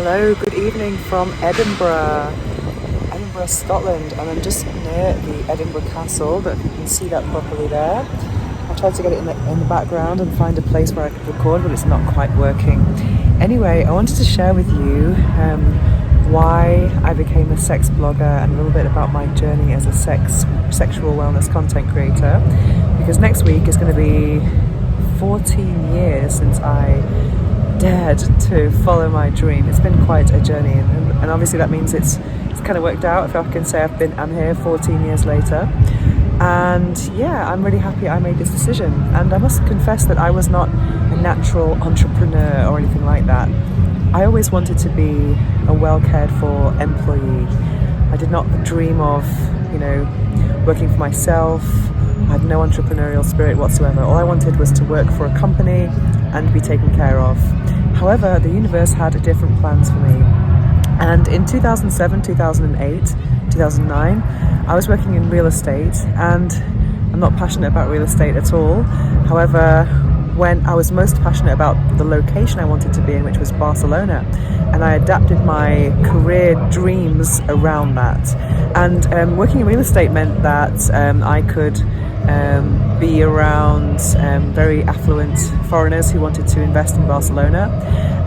Hello, good evening from Edinburgh, Scotland, and I'm just near the Edinburgh Castle, but you can see that properly there. I tried to get it in the background and find a place where I could record, but it's not quite working. Anyway, I wanted to share with you why I became a sex blogger and a little bit about my journey as a sexual wellness content creator, because next week is going to be 14 years since I dared to follow my dream. It's been quite a journey, and obviously that means it's kind of worked out, if I can say. I'm here 14 years later, and yeah, I'm really happy I made this decision. And I must confess that I was not a natural entrepreneur or anything like that. I always wanted to be a well cared for employee. I did not dream of, working for myself. I had no entrepreneurial spirit whatsoever. All I wanted was to work for a company and be taken care of. However, the universe had different plans for me. And in 2007, 2008, 2009, I was working in real estate, and I'm not passionate about real estate at all. However, when I was most passionate about the location I wanted to be in, which was Barcelona, and I adapted my career dreams around that. And working in real estate meant that I could be around very affluent foreigners who wanted to invest in Barcelona,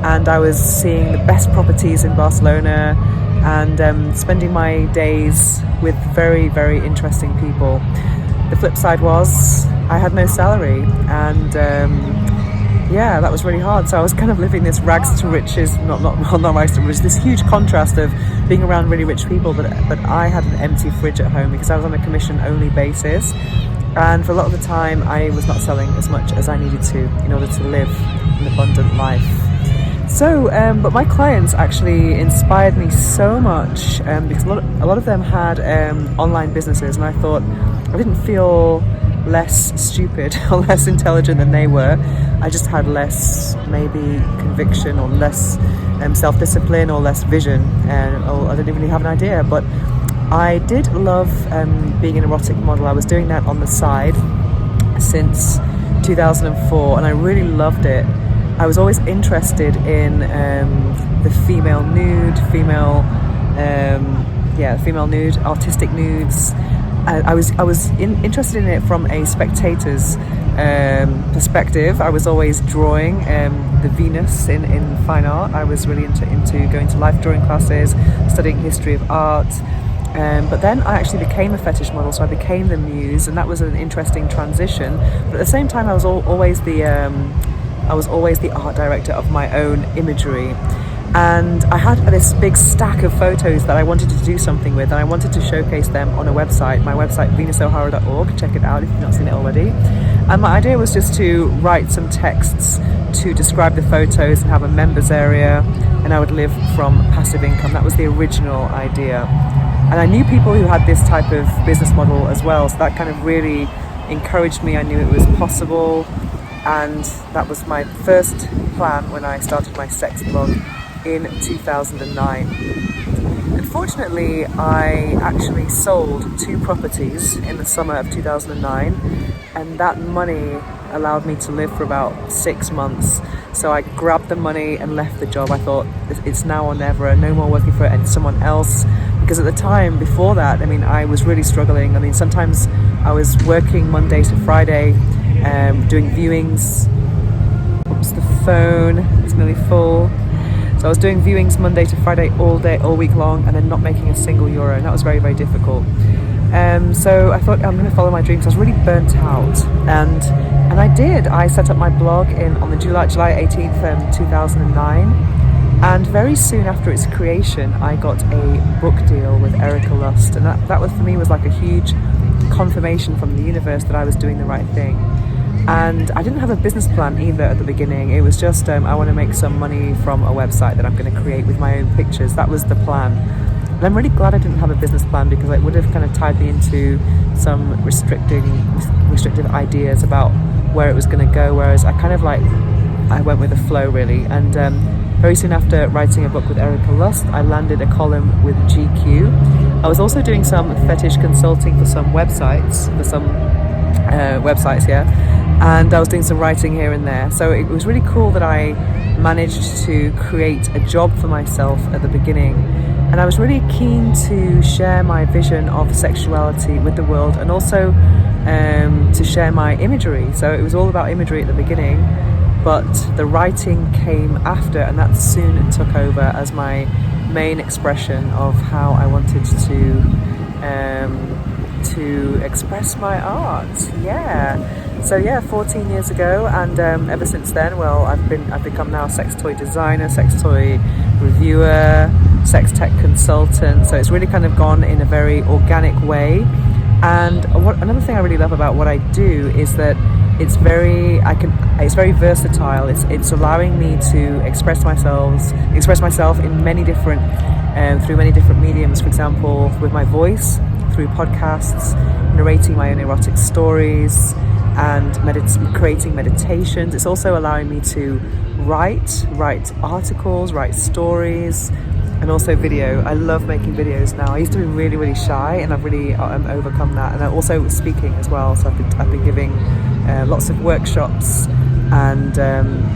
and I was seeing the best properties in Barcelona and spending my days with very, very interesting people. The flip side was I had no salary, and that was really hard. So I was kind of living this rags to riches, not rags to riches, this huge contrast of being around really rich people, but I had an empty fridge at home because I was on a commission only basis. And for a lot of the time, I was not selling as much as I needed to in order to live an abundant life. So, but my clients actually inspired me so much because a lot of them had online businesses, and I thought I didn't feel less stupid or less intelligent than they were. I just had less, maybe, conviction or less self-discipline or less vision, or I didn't really have an idea. But I did love being an erotic model. I was doing that on the side since 2004, and I really loved it. I was always interested in the female nude, artistic nudes. I was interested in it from a spectator's perspective. I was always drawing the Venus in fine art. I was really into going to life drawing classes, studying history of art. But then I actually became a fetish model, so I became the muse, and that was an interesting transition. But at the same time, I was always the art director of my own imagery, and I had this big stack of photos that I wanted to do something with, and I wanted to showcase them on a website. My website, venusohara.org. Check it out if you've not seen it already. And my idea was just to write some texts to describe the photos and have a members area, and I would live from passive income. That was the original idea. And I knew people who had this type of business model as well, so that kind of really encouraged me. I knew it was possible, and that was my first plan when I started my sex blog in 2009. Unfortunately, I actually sold 2 properties in the summer of 2009, and that money allowed me to live for about 6 months. So I grabbed the money and left the job. I thought, it's now or never, no more working for someone else. Because at the time before that, I was really struggling. Sometimes I was working Monday to Friday, doing viewings. Oops, the phone is nearly full. So I was doing viewings Monday to Friday all day, all week long, and then not making a single euro. And that was very, very difficult. So I thought, I'm going to follow my dreams. I was really burnt out, and I did. I set up my blog on July 18th, 2009. And very soon after its creation, I got a book deal with Erika Lust, and that was, for me, was like a huge confirmation from the universe that I was doing the right thing. And I didn't have a business plan either at the beginning. It was just I want to make some money from a website that I'm going to create with my own pictures. That was the plan. And I'm really glad I didn't have a business plan, because it would have kind of tied me into some restrictive ideas about where it was going to go. Whereas I went with the flow, really. And very soon after writing a book with Erika Lust, I landed a column with GQ. I was also doing some fetish consulting for some websites, and I was doing some writing here and there. So it was really cool that I managed to create a job for myself at the beginning, and I was really keen to share my vision of sexuality with the world, and also to share my imagery. So it was all about imagery at the beginning, but the writing came after, and that soon took over as my main expression of how I wanted to express my art. So 14 years ago, and ever since then, well, I've become now a sex toy designer, sex toy reviewer, sex tech consultant. So it's really kind of gone in a very organic way. And another thing I really love about what I do is that it's very versatile. It's allowing me to express myself in many different through many different mediums. For example, with my voice, through podcasts, narrating my own erotic stories, and creating meditations. It's also allowing me to write articles, write stories, and also video. I love making videos now. I used to be really, really shy, and I've really overcome that. And I'm also speaking as well. So I've been giving lots of workshops, and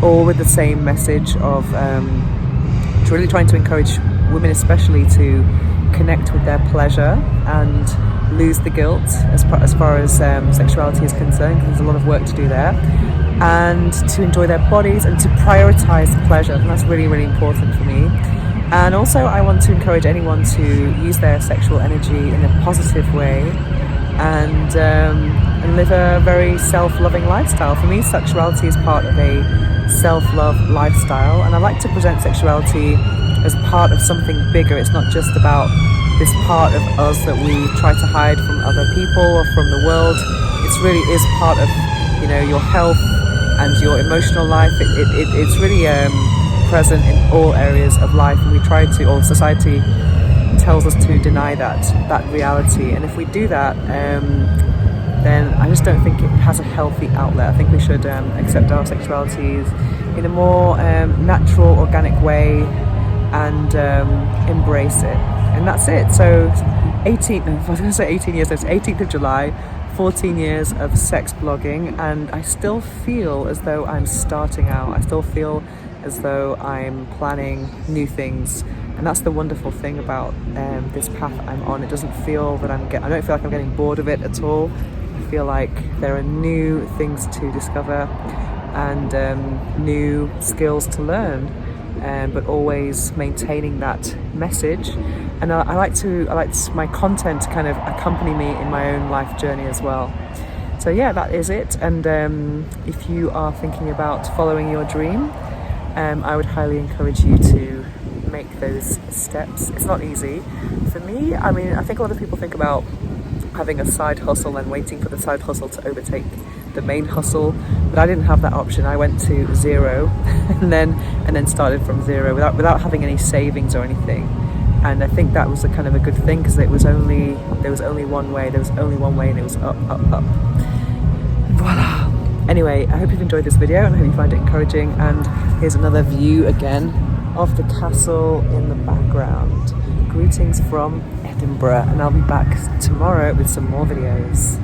all with the same message of really trying to encourage women, especially, to connect with their pleasure and lose the guilt as far as sexuality is concerned, because there's a lot of work to do there, and to enjoy their bodies and to prioritize pleasure. And that's really, really important for me. And also I want to encourage anyone to use their sexual energy in a positive way, and live a very self-loving lifestyle. For me, sexuality is part of a self-love lifestyle, and I like to present sexuality as part of something bigger. It's not just about this part of us that we try to hide from other people or from the world. It really is part of, your health and your emotional life. It's really present in all areas of life, and we try to, or society tells us to deny that reality. And if we do that, then I just don't think it has a healthy outlet. I think we should accept our sexualities in a more natural, organic way, and embrace it. And that's it. So 18 years, it's 18th of July, 14 years of sex blogging, and I still feel as though I'm starting out. I still feel as though I'm planning new things, and that's the wonderful thing about this path I'm on. It doesn't feel that I don't feel like I'm getting bored of it at all. I feel like there are new things to discover and new skills to learn, but always maintaining that message. And I like my content to kind of accompany me in my own life journey as well. So that is it. And if you are thinking about following your dream, I would highly encourage you to make those steps. It's not easy. For me, I think a lot of people think about having a side hustle and waiting for the side hustle to overtake the main hustle, but I didn't have that option. I went to zero and then started from zero without having any savings or anything. And I think that was a kind of a good thing, because there was only one way, and it was up. Voila. Anyway, I hope you've enjoyed this video, and I hope you find it encouraging. And here's another view again of the castle in the background. Greetings from Edinburgh, and I'll be back tomorrow with some more videos.